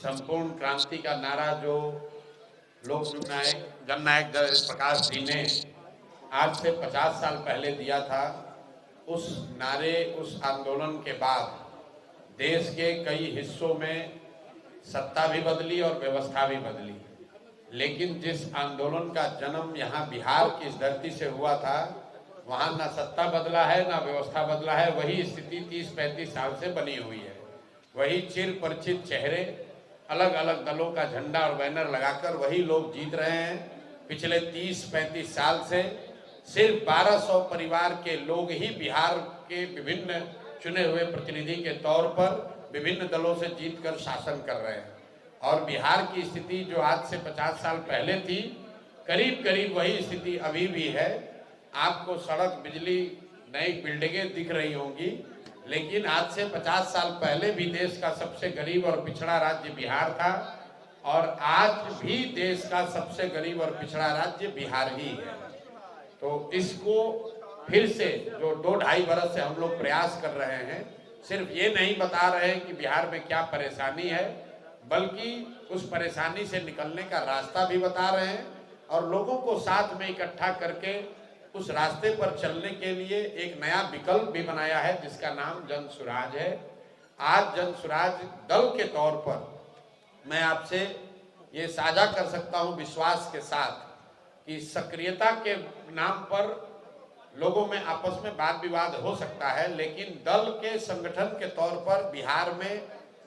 संपूर्ण क्रांति का नारा जो लोक नायक जननायक जयप्रकाश जी ने आज से 50 साल पहले दिया था, उस नारे, उस आंदोलन के बाद देश के कई हिस्सों में सत्ता भी बदली और व्यवस्था भी बदली। लेकिन जिस आंदोलन का जन्म यहाँ बिहार की इस धरती से हुआ था, वहाँ ना सत्ता बदला है ना व्यवस्था बदला है। वही स्थिति 30-35 साल से बनी हुई है। वही चिर परिचित चेहरे, अलग अलग दलों का झंडा और बैनर लगाकर वही लोग जीत रहे हैं। पिछले 30-35 साल से सिर्फ 1200 परिवार के लोग ही बिहार के विभिन्न चुने हुए प्रतिनिधि के तौर पर विभिन्न दलों से जीतकर शासन कर रहे हैं। और बिहार की स्थिति जो आज से 50 साल पहले थी, करीब करीब वही स्थिति अभी भी है। आपको सड़क, बिजली, नई बिल्डिंगें दिख रही होंगी, लेकिन आज से 50 साल पहले भी देश का सबसे गरीब और पिछड़ा राज्य बिहार था, और आज भी देश का सबसे गरीब और पिछड़ा राज्य बिहार ही है। तो इसको फिर से जो 2-2.5 बरस से हम लोग प्रयास कर रहे हैं, सिर्फ ये नहीं बता रहे हैं कि बिहार में क्या परेशानी है, बल्कि उस परेशानी से निकलने का रास्ता भी बता रहे हैं और लोगों को साथ में इकट्ठा करके उस रास्ते पर चलने के लिए एक नया विकल्प भी बनाया है, जिसका नाम जन सुराज है। आज जन सुराज दल के तौर पर मैं आपसे ये साझा कर सकता हूं विश्वास के साथ कि सक्रियता के नाम पर लोगों में आपस में वाद विवाद हो सकता है, लेकिन दल के संगठन के तौर पर बिहार में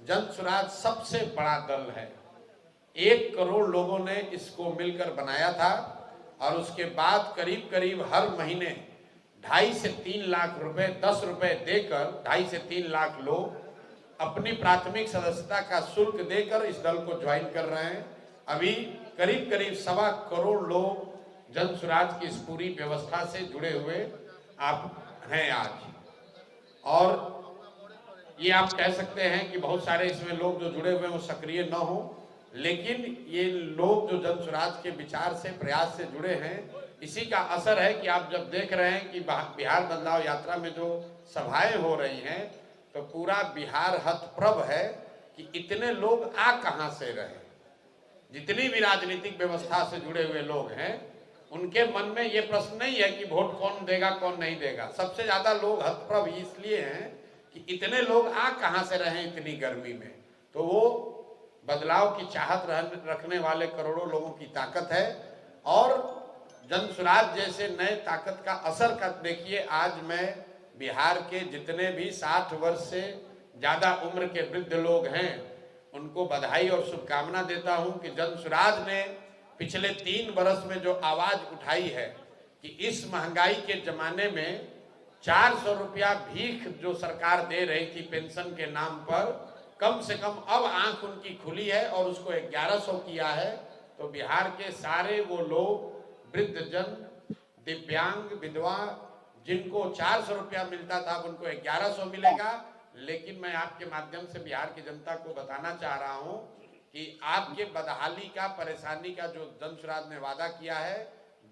जन सुराज सबसे बड़ा दल है। 1 करोड़ लोगों ने इसको मिलकर बनाया था और उसके बाद करीब करीब हर महीने 2.5 से 3 लाख रुपए, 10 रुपए देकर 2.5 से 3 लाख लोग अपनी प्राथमिक सदस्यता का शुल्क देकर इस दल को ज्वाइन कर रहे हैं। अभी करीब करीब 1.25 करोड़ लोग जन सुराज की इस पूरी व्यवस्था से जुड़े हुए आप हैं आज। और ये आप कह सकते हैं कि बहुत सारे इसमें लोग जो जुड़े हुए हैं वो सक्रिय न हो, लेकिन ये लोग जो जन सुराज के विचार से, प्रयास से जुड़े हैं, इसी का असर है कि आप जब देख रहे हैं कि बिहार बदलाव यात्रा में जो सभाएं हो रही हैं, तो पूरा बिहार हतप्रभ है कि इतने लोग आ कहां से रहे। जितनी भी राजनीतिक व्यवस्था से जुड़े हुए लोग हैं, उनके मन में ये प्रश्न नहीं है कि वोट कौन देगा कौन नहीं देगा। सबसे ज्यादा लोग हतप्रभ इसलिए हैं कि इतने लोग आ कहां से रहे इतनी गर्मी में। तो वो बदलाव की चाहत रखने वाले करोड़ों लोगों की ताकत है। और जन सुराज जैसे नए ताकत का असर कर देखिए, आज मैं बिहार के जितने भी 60 वर्ष से ज्यादा उम्र के वृद्ध लोग हैं, उनको बधाई और शुभकामना देता हूं कि जन सुराज ने पिछले 3 बरस में जो आवाज उठाई है कि इस महंगाई के जमाने में 400 रुपया भीख जो सरकार दे रही थी पेंशन के नाम पर, कम से कम अब आंख उनकी खुली है और उसको 1100 किया है। तो बिहार के सारे वो लोग, वृद्धजन, दिव्यांग, विधवा, जिनको 400 रुपया मिलता था उनको 1100 मिलेगा। लेकिन मैं आपके माध्यम से बिहार की जनता को बताना चाह रहा हूं कि आपके बदहाली का, परेशानी का जो जन सुराज ने वादा किया है,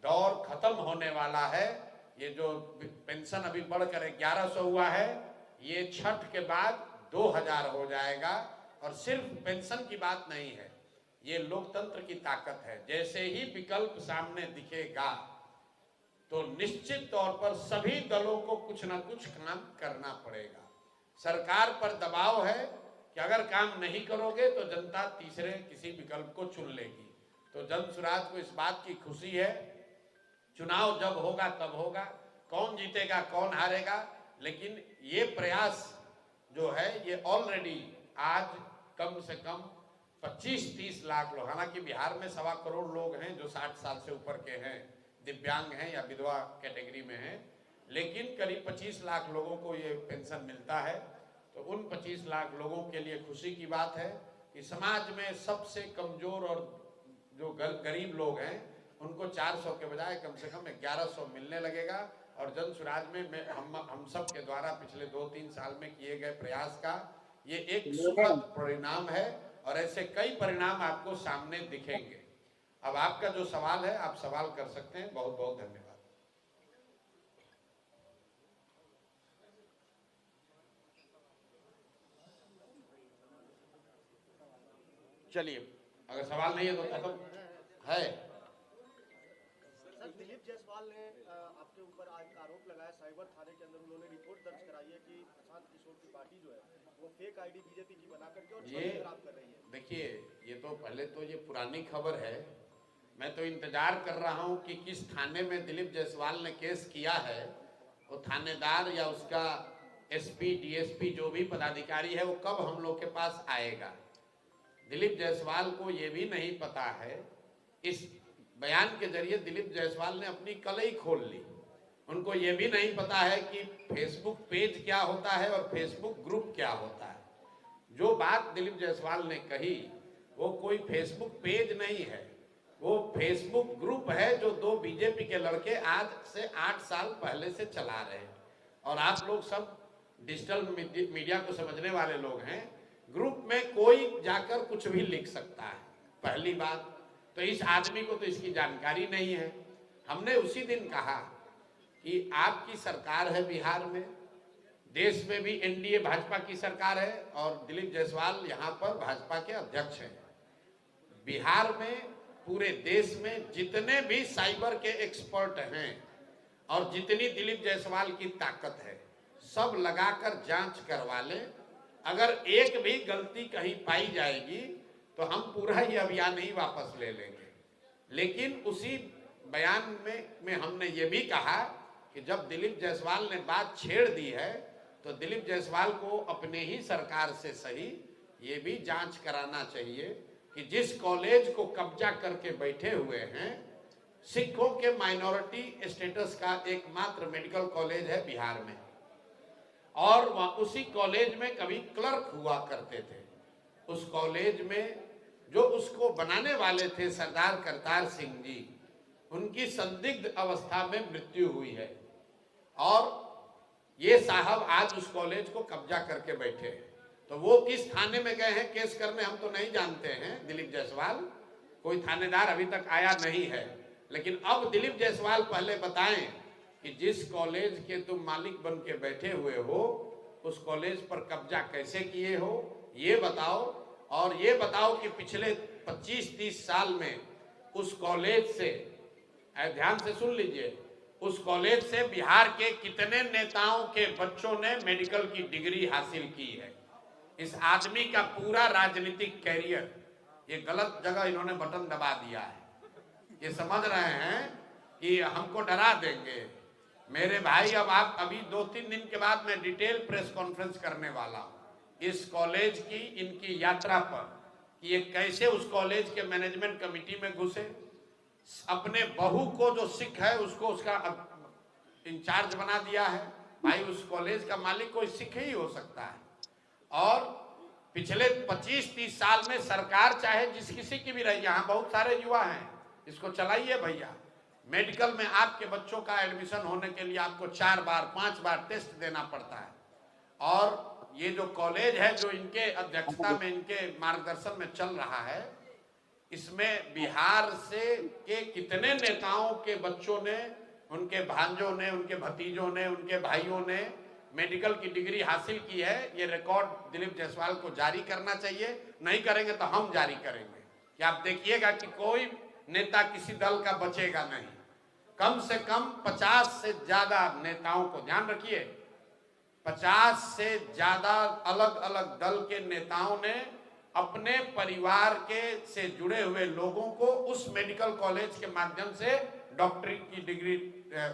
दौर खत्म होने वाला है। ये जो पेंशन अभी बढ़कर 1100 हुआ है, ये छठ के बाद 2000 हो जाएगा। और सिर्फ पेंशन की बात नहीं है, ये लोकतंत्र की ताकत है। जैसे ही विकल्प सामने दिखेगा तो निश्चित तौर पर सभी दलों को कुछ ना कुछ काम करना पड़ेगा। सरकार पर दबाव है कि अगर काम नहीं करोगे तो जनता तीसरे किसी विकल्प को चुन लेगी। तो जन सुराज को इस बात की खुशी है, चुनाव जब होगा तब होगा, कौन जीतेगा कौन हारेगा, लेकिन ये प्रयास जो है ये ऑलरेडी आज कम से कम 25-30 लाख लोग, हालांकि बिहार में 1.25 करोड़ लोग हैं जो 60 साल से ऊपर के हैं, दिव्यांग हैं या विधवा कैटेगरी में हैं, लेकिन करीब 25 लाख लोगों को ये पेंशन मिलता है। तो उन 25 लाख लोगों के लिए खुशी की बात है कि समाज में सबसे कमजोर और जो गरीब लोग हैं उनको 400 के बजाय कम से कम 1100 मिलने लगेगा। और जन सुराज में हम सब के द्वारा पिछले 2-3 साल में किए गए प्रयास का ये एक सुखद परिणाम है, और ऐसे कई परिणाम आपको सामने दिखेंगे। अब आपका जो सवाल है, आप सवाल कर सकते हैं। बहुत बहुत धन्यवाद। चलिए, अगर सवाल नहीं है तो खत्म है। सर, दिलीप जायसवाल ने आपके ऊपर आरोप लगाया, साइबर थाने के अंदर उन्होंने रिपोर्ट दर्ज कराई है कि प्रशांत किशोर की पार्टी जो है वो फेक आईडी बीजेपी की बना करके और ये खराब कर रही है। देखिए, ये तो पहले तो ये पुरानी खबर है। मैं तो इंतजार कर रहा हूं कि किस थाने में दिलीप जायसवाल ने केस किया है, वो थानेदार या उसका एसपी डीएसपी जो भी पदाधिकारी है वो कब हम लोग के पास आएगा। दिलीप जायसवाल को ये भी नहीं पता है, इस बयान के जरिए दिलीप जायसवाल ने अपनी कलई खोल ली। उनको ये भी नहीं पता है कि फेसबुक पेज क्या होता है और फेसबुक ग्रुप क्या होता है। जो बात दिलीप जायसवाल ने कही वो कोई फेसबुक पेज नहीं है, वो फेसबुक ग्रुप है जो दो बीजेपी के लड़के आज से 8 साल पहले से चला रहे हैं। और आप लोग सब डिजिटल मीडिया को समझने वाले लोग हैं, ग्रुप में कोई जाकर कुछ भी लिख सकता है। पहली बात तो इस आदमी को तो इसकी जानकारी नहीं है। हमने उसी दिन कहा कि आपकी सरकार है बिहार में, देश में भी एनडीए भाजपा की सरकार है और दिलीप जायसवाल यहाँ पर भाजपा के अध्यक्ष हैं। बिहार में पूरे देश में जितने भी साइबर के एक्सपर्ट हैं और जितनी दिलीप जायसवाल की ताकत है सब लगाकर जांच करवा लें। अगर एक भी गलती कहीं पाई जाएगी तो हम पूरा ही अभियान ही वापस ले लेंगे। लेकिन उसी बयान में हमने ये भी कहा कि जब दिलीप जायसवाल ने बात छेड़ दी है तो दिलीप जायसवाल को अपने ही सरकार से सही ये भी जांच कराना चाहिए कि जिस कॉलेज को कब्जा करके बैठे हुए हैं, सिखों के माइनॉरिटी स्टेटस का एकमात्र मेडिकल कॉलेज है बिहार में, और वह उसी कॉलेज में कभी क्लर्क हुआ करते थे। उस कॉलेज में जो उसको बनाने वाले थे सरदार करतार सिंह जी, उनकी संदिग्ध अवस्था में मृत्यु हुई है और ये साहब आज उस कॉलेज को कब्जा करके बैठे हैं। तो वो किस थाने में गए हैं केस करने हम तो नहीं जानते हैं। दिलीप जायसवाल, कोई थानेदार अभी तक आया नहीं है। लेकिन अब दिलीप जायसवाल पहले बताएं कि जिस कॉलेज के तुम मालिक बन के बैठे हुए हो उस कॉलेज पर कब्जा कैसे किए हो ये बताओ, और ये बताओ कि पिछले 25-30 साल में उस कॉलेज से, ध्यान से सुन लीजिए, उस कॉलेज से बिहार के कितने नेताओं के बच्चों ने मेडिकल की डिग्री हासिल की है। इस आदमी का पूरा राजनीतिक कैरियर, ये गलत जगह इन्होंने बटन दबा दिया है। ये समझ रहे हैं कि हमको डरा देंगे। मेरे भाई, अब आप अभी 2-3 दिन के बाद मैं डिटेल प्रेस कॉन्फ्रेंस करने वाला हूँ इस कॉलेज की, इनकी यात्रा पर, कि ये कैसे उस कॉलेज के मैनेजमेंट कमेटी में घुसे, अपने बहू को जो सिख है उसको उसका इंचार्ज बना दिया है। भाई, उस कॉलेज का मालिक कोई सिख ही हो सकता है। और पिछले 25-30 साल में सरकार चाहे जिस किसी की भी रही, यहाँ बहुत सारे युवा हैं, इसको चलाइए भैया। मेडिकल में आपके बच्चों का एडमिशन होने के लिए आपको 4 बार 5 बार टेस्ट देना पड़ता है। और ये जो कॉलेज है जो इनके अध्यक्षता में, इनके मार्गदर्शन में चल रहा है, इसमें बिहार से के कितने नेताओं के बच्चों ने, उनके भांजों ने, उनके भतीजों ने, उनके भाइयों ने मेडिकल की डिग्री हासिल की है। ये रिकॉर्ड दिलीप जायसवाल को जारी करना चाहिए। नहीं करेंगे तो हम जारी करेंगे कि आप देखिएगा कि कोई नेता किसी दल का बचेगा नहीं। कम से कम 50 से ज्यादा नेताओं को, ध्यान रखिए, 50 से ज्यादा अलग अलग दल के नेताओं ने अपने परिवार के से जुड़े हुए लोगों को उस मेडिकल कॉलेज के माध्यम से डॉक्टरी की डिग्री,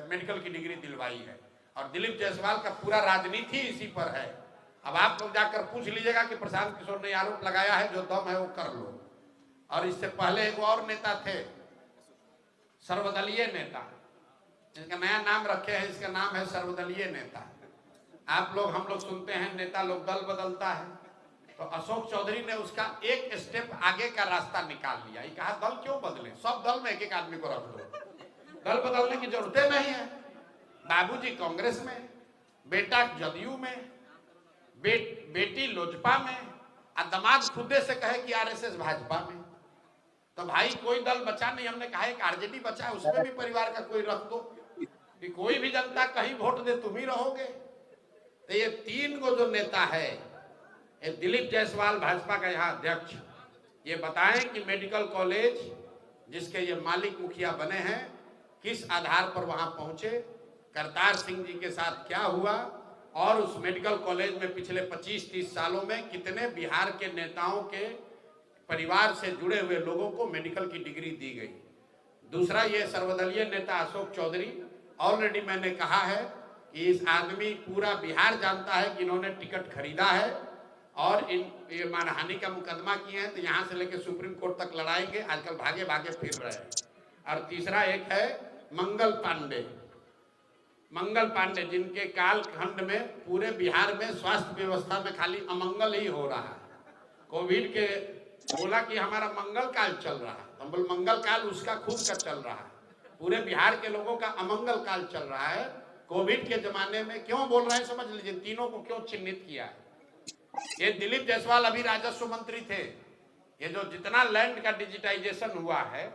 मेडिकल की डिग्री दिलवाई है। और दिलीप जायसवाल का पूरा राजनीति इसी पर है। अब आप लोग जाकर पूछ लीजिएगा कि प्रशांत किशोर ने आरोप लगाया है, जो दम है वो कर लो। और इससे पहले एक और नेता थे, सर्वदलीय नेता, जिनका नया नाम रखे हैं, इसका नाम है सर्वदलीय नेता। आप लोग, हम लोग सुनते हैं नेता लोग दल बदलता है, तो अशोक चौधरी ने उसका एक स्टेप आगे का रास्ता निकाल लिया। ये कहा दल क्यों बदले, सब दल में एक एक आदमी को रख दो, दल बदलने की जरूरत नहीं है। बाबूजी कांग्रेस में, बेटा जदयू में, बेटी लोजपा में, और दामाद खुदे से कहे कि आरएसएस भाजपा में। तो भाई कोई दल बचा नहीं। हमने कहा एक आरजेडी बचा है, उसमें भी परिवार का कोई रख दो कि कोई भी जनता कहीं वोट दे तुम ही रहोगे। तो ये 3 गो जो नेता है, ये दिलीप जायसवाल भाजपा का यहाँ अध्यक्ष, ये बताएं कि मेडिकल कॉलेज जिसके ये मालिक मुखिया बने हैं किस आधार पर वहां पहुंचे, करतार सिंह जी के साथ क्या हुआ, और उस मेडिकल कॉलेज में पिछले 25-30 सालों में कितने बिहार के नेताओं के परिवार से जुड़े हुए लोगों को मेडिकल की डिग्री दी गई। दूसरा, ये सर्वदलीय नेता अशोक चौधरी, ऑलरेडी मैंने कहा है कि इस आदमी पूरा बिहार जानता है कि इन्होंने टिकट खरीदा है और ये मानहानि का मुकदमा किए हैं, तो यहाँ से लेकर सुप्रीम कोर्ट तक लड़ाएंगे, आजकल भागे भागे फिर रहे हैं। और तीसरा एक है मंगल पांडे जिनके कालखंड में पूरे बिहार में स्वास्थ्य व्यवस्था में खाली अमंगल ही हो रहा है। कोविड के बोला कि हमारा मंगल काल चल रहा है, हम बोल मंगल काल उसका खुद का चल रहा है, पूरे बिहार के लोगों का अमंगल काल चल रहा है। कोविड के जमाने में क्यों बोल रहे हैं समझ लीजिए, तीनों को क्यों चिन्हित किया है। ये दिलीप जायसवाल अभी राजस्व मंत्री थे, ये जो जितना लैंड का डिजिटाइजेशन हुआ है,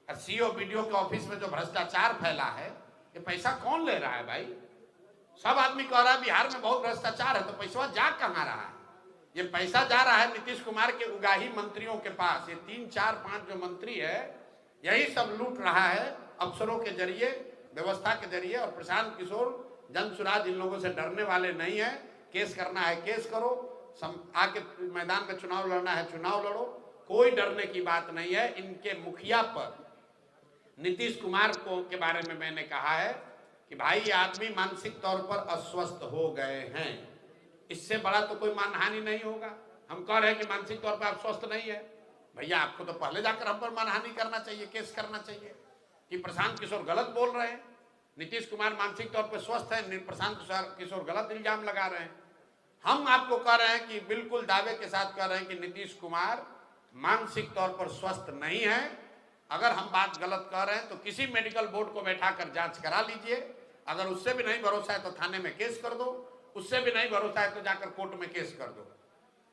सीओ बीडीओ के ऑफिस में जो भ्रष्टाचार फैला है, ये पैसा कौन ले रहा है भाई? सब आदमी कह रहा है बिहार में बहुत भ्रष्टाचार है, तो पैसा जा कहाँ रहा है? ये पैसा जा रहा है नीतीश कुमार के उगाही मंत्रियों के पास। ये 3, 4, 5 जो मंत्री है, यही सब लूट रहा है अफसरों के जरिए, व्यवस्था के जरिए। और प्रशांत किशोर जनसुराज इन लोगों से डरने वाले नहीं है। केस करना है केस करो, आके मैदान में चुनाव लड़ना है चुनाव लड़ो, कोई डरने की बात नहीं है। इनके मुखिया पर नीतीश कुमार को के बारे में मैंने कहा है कि भाई ये आदमी मानसिक तौर पर अस्वस्थ हो गए हैं, इससे बड़ा तो कोई मानहानि नहीं होगा। हम कह रहे हैं कि मानसिक तौर पर आप स्वस्थ नहीं है, भैया आपको तो पहले जाकर हम पर मानहानि करना चाहिए, केस करना चाहिए कि प्रशांत किशोर गलत बोल रहे हैं, नीतीश कुमार मानसिक तौर पर स्वस्थ है, प्रशांत किशोर गलत इल्जाम लगा रहे हैं। हम आपको कह रहे हैं कि बिल्कुल दावे के साथ कह रहे हैं कि नीतीश कुमार मानसिक तौर पर स्वस्थ नहीं है। अगर हम बात गलत कह रहे हैं तो किसी मेडिकल बोर्ड को बैठाकर जांच करा लीजिए, अगर उससे भी नहीं भरोसा है तो थाने में केस कर दो, उससे भी नहीं भरोसा है तो जाकर कोर्ट में केस कर दो।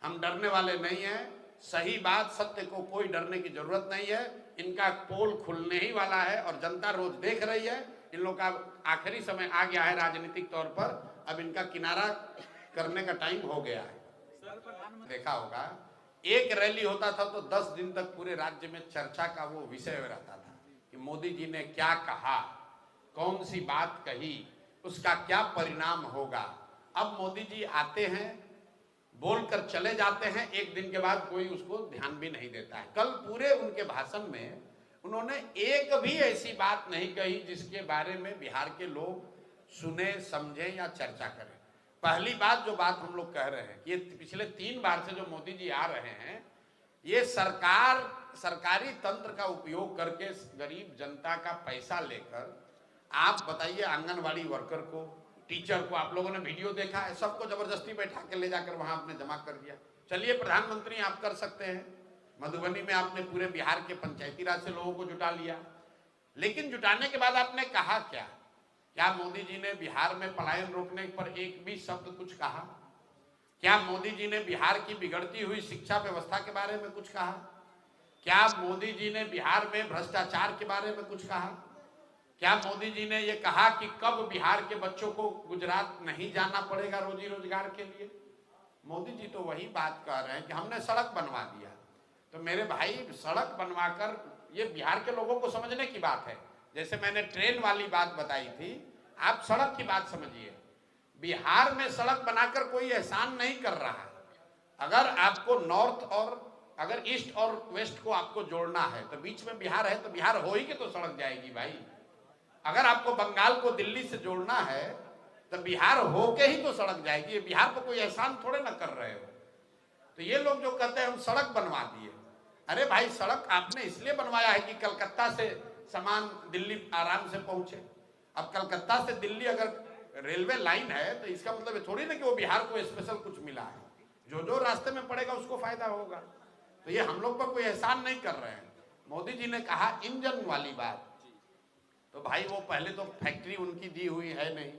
हम डरने वाले नहीं हैं, सही बात सत्य को कोई डरने की जरूरत नहीं है। इनका पोल खुलने ही वाला है और जनता रोज देख रही है। इन लोग का आखिरी समय आ गया है राजनीतिक तौर पर, अब इनका किनारा करने का टाइम हो गया है। देखा होगा एक रैली होता था तो 10 दिन तक पूरे राज्य में चर्चा का वो विषय रहता था कि मोदी जी ने क्या कहा, कौन सी बात कही, उसका क्या परिणाम होगा। अब मोदी जी आते हैं, बोलकर चले जाते हैं, एक दिन के बाद कोई उसको ध्यान भी नहीं देता है। कल पूरे उनके भाषण में उन्होंने एक भी ऐसी बात नहीं कही जिसके बारे में बिहार के लोग सुने, समझे या चर्चा करें। पहली बात जो बात हम लोग कह रहे हैं, ये पिछले 3 बार से जो मोदी जी आ रहे हैं, ये सरकारी तंत्र का उपयोग करके गरीब जनता का पैसा लेकर, आप बताइए आंगनवाड़ी वर्कर को, टीचर को, आप लोगों ने वीडियो देखा है, सबको जबरदस्ती बैठा के ले जाकर वहां आपने जमा कर दिया। चलिए प्रधानमंत्री आप कर सकते हैं, मधुबनी में आपने पूरे बिहार के पंचायती राज से लोगों को जुटा लिया, लेकिन जुटाने के बाद आपने कहा क्या मोदी जी ने बिहार में पलायन रोकने पर एक भी शब्द कुछ कहा? क्या मोदी जी ने बिहार की बिगड़ती हुई शिक्षा व्यवस्था के बारे में कुछ कहा? क्या मोदी जी ने बिहार में भ्रष्टाचार के बारे में कुछ कहा? क्या मोदी जी ने ये कहा कि कब बिहार के बच्चों को गुजरात नहीं जाना पड़ेगा रोजी रोजगार के लिए? मोदी जी तो वही बात कह रहे हैं कि हमने सड़क बनवा दिया। तो मेरे भाई, सड़क बनवाकर, ये बिहार के लोगों को समझने की बात है। जैसे मैंने ट्रेन वाली बात बताई थी, आप सड़क की बात समझिए। बिहार में सड़क बनाकर कोई एहसान नहीं कर रहा। अगर आपको नॉर्थ और अगर ईस्ट और वेस्ट को आपको जोड़ना है तो बीच में बिहार है, तो बिहार हो ही के तो सड़क जाएगी भाई। अगर आपको बंगाल को दिल्ली से जोड़ना है तो बिहार होके ही तो सड़क जाएगी। बिहार को कोई एहसान थोड़े ना कर रहे हो। तो ये लोग जो कहते हैं हम सड़क बनवा दिए, अरे भाई सड़क आपने इसलिए बनवाया है कि कलकत्ता से सामान दिल्ली आराम से पहुंचे। अब कलकत्ता से दिल्ली अगर रेलवे लाइन है तो इसका मतलब थोड़ी ना कि वो बिहार को स्पेशल कुछ मिला है। जो जो रास्ते में पड़ेगा उसको फायदा होगा। तो ये हम लोग पर कोई एहसान नहीं कर रहे हैं। मोदी जी ने कहा इंजन वाली बात, तो भाई वो पहले तो फैक्ट्री उनकी दी हुई है नहीं,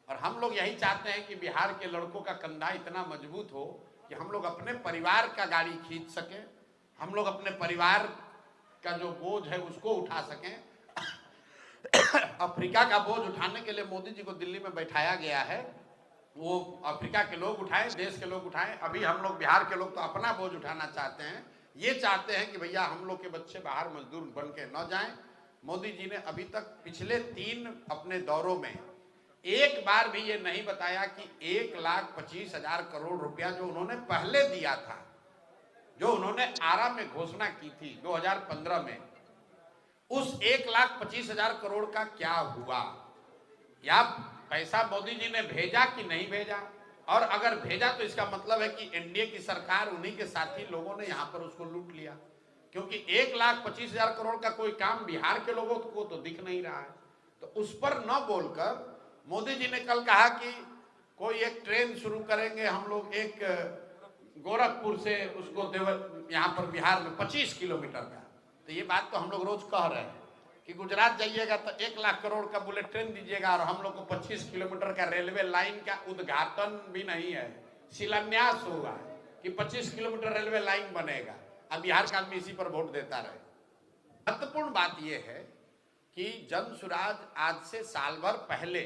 और हम लोग यही चाहते हैं कि बिहार के लड़कों का कंधा इतना मजबूत हो कि हम लोग अपने परिवार का गाड़ी खींच सकें, हम लोग अपने परिवार का जो बोझ है उसको उठा सकें। अफ्रीका का बोझ उठाने के लिए मोदी जी को दिल्ली में बैठाया गया है, वो अफ्रीका के लोग उठाएं, देश के लोग उठाएं। अभी हम लोग बिहार के लोग तो अपना बोझ उठाना चाहते हैं। ये चाहते हैं कि भैया हम लोग के बच्चे बाहर मजदूर बन के न जाएं। मोदी जी ने अभी तक पिछले 3 अपने दौरों में एक बार भी ये नहीं बताया कि 1,25,000 करोड़ रुपया जो उन्होंने पहले दिया था, जो उन्होंने आरा में घोषणा की थी 2015 में, उस 1,25,000 करोड़ का क्या हुआ, या पैसा मोदी जी ने भेजा कि नहीं भेजा। और अगर भेजा तो इसका मतलब है कि एनडीए की सरकार, उन्हीं के साथी लोगों ने यहां पर उसको लूट लिया, क्योंकि 1,25,000 करोड़ का कोई काम बिहार के लोगों को तो दिख नहीं रहा है। तो उस पर न बोलकर मोदी जी ने कल कहा कि कोई एक ट्रेन शुरू करेंगे हम लोग, एक गोरखपुर से उसको यहाँ पर बिहार में 25 किलोमीटर का। तो ये बात तो हम लोग रोज कह रहे हैं कि गुजरात जाइएगा तो 1 लाख करोड़ का बुलेट ट्रेन दीजिएगा, और हम लोग को 25 किलोमीटर का रेलवे लाइन का उद्घाटन भी नहीं है, शिलान्यास होगा कि 25 किलोमीटर रेलवे लाइन बनेगा। अब बिहार का आदमी इसी पर वोट देता रहे। महत्वपूर्ण बात यह है कि जन सुराज आज से साल भर पहले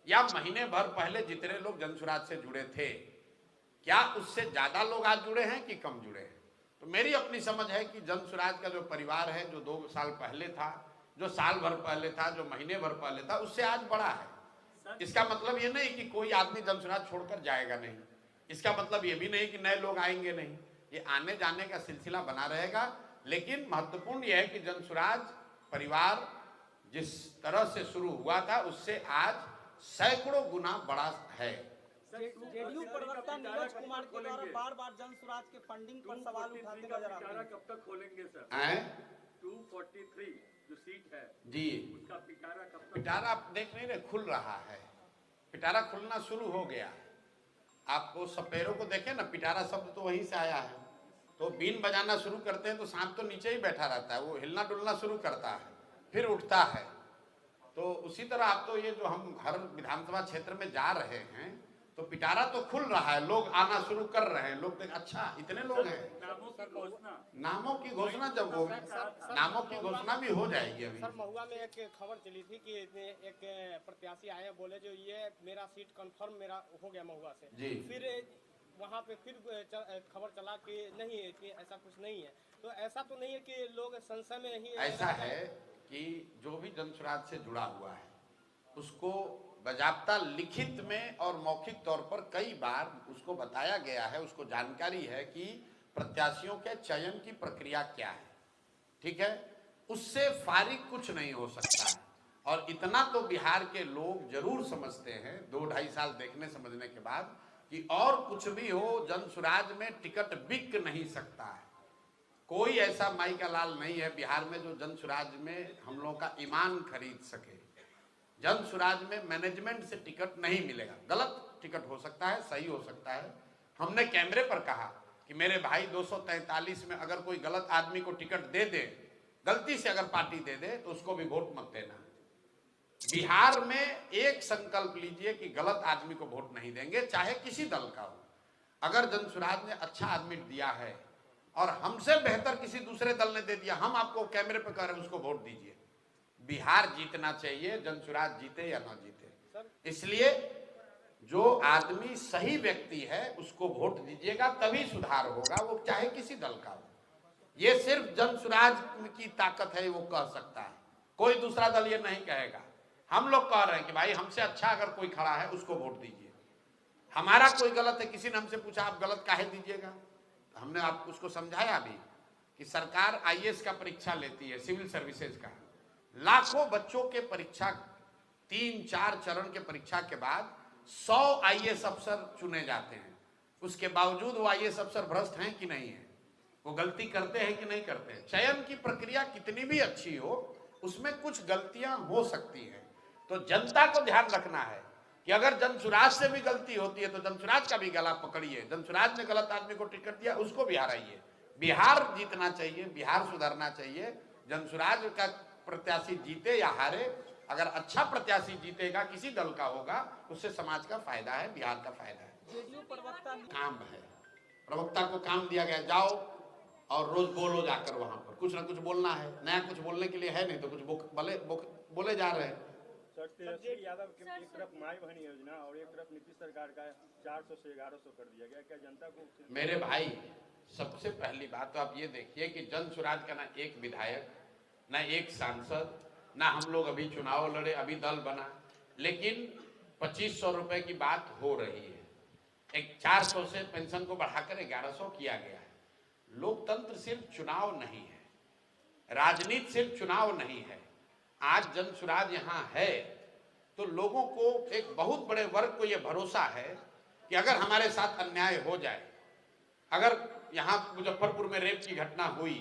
या महीने भर पहले जितने लोग जन सुराज से जुड़े थे, क्या उससे ज्यादा लोग आज जुड़े हैं कि कम जुड़े हैं? तो मेरी अपनी समझ है कि जन सुराज का जो परिवार है, जो 2 साल पहले था, जो साल भर पहले था, जो महीने भर पहले था, उससे आज बड़ा है। इसका मतलब ये नहीं कि कोई आदमी जन सुराज छोड़कर जाएगा नहीं, इसका मतलब ये भी नहीं कि नए लोग आएंगे नहीं, ये आने जाने का सिलसिला बना रहेगा। लेकिन महत्वपूर्ण यह है कि जन सुराज परिवार जिस तरह से शुरू हुआ था उससे आज सैकड़ों गुना बड़ा है। जेडीयू प्रवक्ता नीरज कुमार के द्वारा बार-बार जन सुराज के फंडिंग पर सवाल उठाते नजर आते हैं। कब तक खोलेंगे सर? 243 जो सीट है जी, उसका पिटारा कब तक? पिटारा आप देख नहीं रहे, खुल रहा है, पिटारा खुलना शुरू हो गया। आपको सपेरों को देखे ना, पिटारा शब्द तो वहीं से आया है। तो बीन बजाना शुरू करते हैं तो सांप तो नीचे ही बैठा रहता है, वो हिलना डुलना शुरू करता है, फिर उठता है। तो उसी तरह आप तो ये जो हम हर विधानसभा क्षेत्र में जा रहे हैं तो पिटारा तो खुल रहा है, लोग आना शुरू कर रहे हैं। लोग अच्छा इतने लोग हैं, नामों की घोषणा जब हो, नामों की घोषणा भी हो जाएगी। अभी सर महुआ में एक खबर चली थी कि एक प्रत्याशी आए बोले जो ये मेरा सीट कंफर्म मेरा हो गया महुआ से जी। फिर वहाँ पे फिर खबर चला कि नहीं है, कि ऐसा कुछ नहीं है। तो ऐसा तो नहीं है कि लोग संशय में ही, ऐसा है कि जो भी जन सुराज से जुड़ा हुआ है उसको बाजाप्ता लिखित में और मौखिक तौर पर कई बार उसको बताया गया है, उसको जानकारी है कि प्रत्याशियों के चयन की प्रक्रिया क्या है, ठीक है। उससे फारिग कुछ नहीं हो सकता है। और इतना तो बिहार के लोग जरूर समझते हैं 2-2.5 साल देखने समझने के बाद कि और कुछ भी हो, जन सुराज में टिकट बिक नहीं सकता है। कोई ऐसा माई का लाल नहीं है बिहार में जो जन सुराज में हम लोगों का ईमान खरीद सके। जन सुराज में मैनेजमेंट से टिकट नहीं मिलेगा, गलत टिकट हो सकता है, सही हो सकता है। हमने कैमरे पर कहा कि मेरे भाई 243 में अगर कोई गलत आदमी को टिकट दे दे, गलती से अगर पार्टी दे दे तो उसको भी वोट मत देना। बिहार में एक संकल्प लीजिए कि गलत आदमी को वोट नहीं देंगे, चाहे किसी दल का हो। अगर जन सुराज ने अच्छा आदमी दिया है और हमसे बेहतर किसी दूसरे दल ने दे दिया, हम आपको कैमरे पर कह रहे हैं उसको वोट दीजिए। बिहार जीतना चाहिए, जन सुराज जीते या ना जीते। इसलिए जो आदमी सही व्यक्ति है उसको वोट दीजिएगा, तभी सुधार होगा, वो चाहे किसी दल का हो। ये सिर्फ जन सुराज की ताकत है, वो कह सकता है, कोई दूसरा दल ये नहीं कहेगा। हम लोग कह रहे हैं कि भाई हमसे अच्छा अगर कोई खड़ा है उसको वोट दीजिए। हमारा कोई गलत है, किसी ने हमसे पूछा आप गलत काहे दीजिएगा, तो हमने आपको उसको समझाया भी कि सरकार आईएएस का परीक्षा लेती है, सिविल सर्विसेज का, लाखों बच्चों के परीक्षा 3-4 चरण के परीक्षा के बाद 100 आईएएस अफसर चुने जाते हैं। उसके बावजूद वो आईएएस अफसर भ्रष्ट हैं कि नहीं है, वो गलती करते हैं कि नहीं करते हैं। चयन की प्रक्रिया कितनी भी अच्छी हो उसमें कुछ गलतियां हो सकती हैं। तो जनता को ध्यान रखना है कि अगर जनसुराज से भी गलती होती है तो जनसुराज का भी गला पकड़िए। जनसुराज ने गलत आदमी को टिकट दिया, उसको भी हराइए। बिहार जीतना चाहिए, बिहार सुधरना चाहिए। जनसुराज का प्रत्याशी जीते या हारे, अगर अच्छा प्रत्याशी जीतेगा, किसी दल का होगा, उससे समाज का फायदा है, बिहार का फायदा है। काम है, प्रवक्ता को काम दिया गया, जाओ और रोज बोलो जाकर वहां पर, कुछ ना कुछ बोलना है। नया कुछ बोलने के लिए है नहीं तो कुछ बोले जा रहे हैं। सर तेजस्वी यादव की एक तरफ माई बहन योजना और एक तरफ नीतीश सरकार का 400 से 1100 कर दिया गया, क्या जनता को? मेरे भाई सबसे पहली बात तो आप ये देखिए कि जन सुराज का ना एक विधायक, ना एक सांसद, ना हम लोग अभी चुनाव लड़े, अभी दल बना, लेकिन 2500 रुपए की बात हो रही है। एक 400 से पेंशन को बढ़ाकर 1100 किया गया है। लोकतंत्र सिर्फ चुनाव नहीं है, राजनीति सिर्फ चुनाव नहीं है। आज जन सुराज यहाँ है तो लोगों को, एक बहुत बड़े वर्ग को यह भरोसा है कि अगर हमारे साथ अन्याय हो जाए, अगर यहाँ मुजफ्फरपुर में रेप की घटना हुई,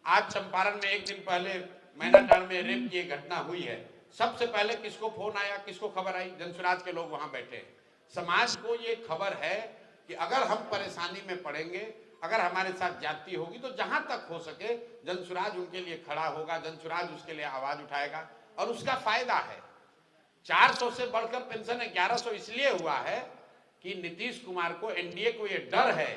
आज चंपारण में एक दिन पहले मैनाटांड में रेप की एक घटना हुई है, सबसे पहले किसको फोन आया, किसको खबर आई? जनसुराज के लोग वहां बैठे। समाज को ये खबर है कि अगर हम परेशानी में पड़ेंगे, अगर हमारे साथ जाति होगी, तो जहां तक हो सके जनसुराज उनके लिए खड़ा होगा, जनसुराज उसके लिए आवाज उठाएगा और उसका फायदा है। 400 से बढ़कर पेंशन 1100 इसलिए हुआ है कि नीतीश कुमार को, एनडीए को यह डर है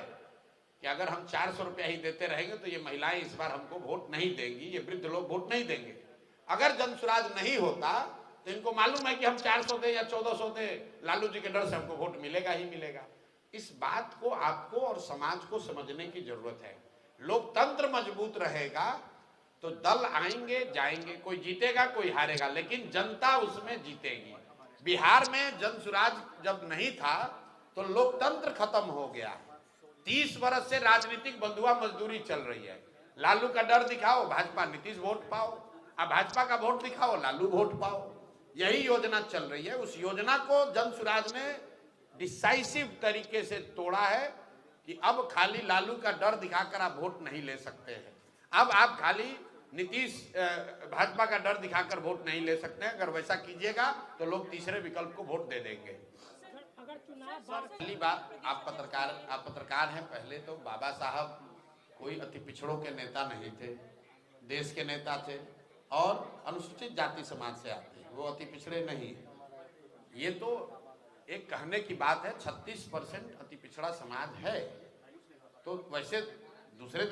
कि अगर हम 400 रुपया ही देते रहेंगे तो ये महिलाएं इस बार हमको वोट नहीं देंगी, ये वृद्ध लोग वोट नहीं देंगे। अगर जनसुराज नहीं होता तो इनको मालूम है कि हम 400 दे या 1400 दे, लालू जी के डर से हमको वोट मिलेगा ही मिलेगा। इस बात को आपको और समाज को समझने की जरूरत है। लोकतंत्र मजबूत रहेगा तो दल आएंगे जाएंगे, कोई जीतेगा कोई हारेगा, लेकिन जनता उसमें जीतेगी। बिहार में जनसुराज जब नहीं था तो लोकतंत्र खत्म हो गया। 30 वर्ष से राजनीतिक बंधुआ मजदूरी चल रही है। लालू का डर दिखाओ, भाजपा नीतीश वोट पाओ, अब भाजपा का वोट दिखाओ, लालू वोट पाओ, यही योजना चल रही है। उस योजना को जनसुराज ने डिसाइसिव तरीके से तोड़ा है कि अब खाली लालू का डर दिखाकर आप वोट नहीं ले सकते हैं। अब आप खाली नीतीश, भाजपा का डर दिखाकर वोट नहीं ले सकते हैं। अगर वैसा कीजिएगा तो लोग तीसरे विकल्प को वोट दे देंगे। पहली बात, आप पत्रकार हैं। पहले तो बाबा साहब कोई अति पिछड़ों के नेता नहीं थे, देश के नेता थे और अनुसूचित जाति समाज से आते हैं, वो अति पिछड़े नहीं है। ये तो एक कहने की बात है। 36% अति पिछड़ा समाज है, तो वैसे दूसरे